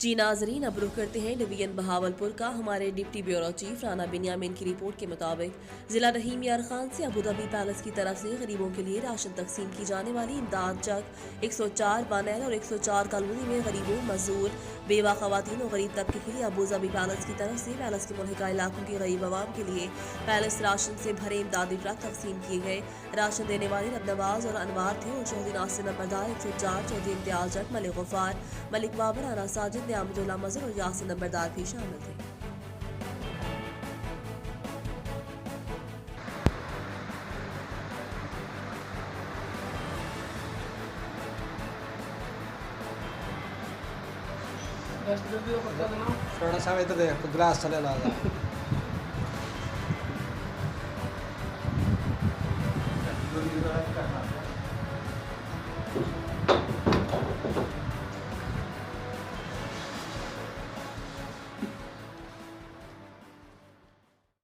जी नाजरीन, अब रुख करते हैं डिवीजन बहावलपुर का। हमारे deputy bureau chief Rana Binyamin की रिपोर्ट के मुताबिक जिला रहीम यार खान से अबूधाबी पैलेस की तरफ से गरीबों के लिए राशन तकसीम की जाने वाली इमदाद चक 104 बानैल और 104 कॉलोनी में गरीबों, मजदूर, बेवा खवातीन और गरीब तबके के लिए अबूधाबी पैलेस की तरफ से पैलेस के मुल्हिका इलाकों के गरीब आवाम के लिए पैलेस राशन से भरे इमदादी ट्रक तकसीम किए गए। राशन देने वाले रबनवाज और अनवार थे और चौधरी नासिर नंबरदार 104, चौधरी इम्तियाज जट, मलिक गफ्फार, मलिक बाबर, राना साजिद, नियामतुल्लाह मजर और यासिर नंबरदार भी शामिल थे। थोड़ा सा इधर देख, ग्लास चले ला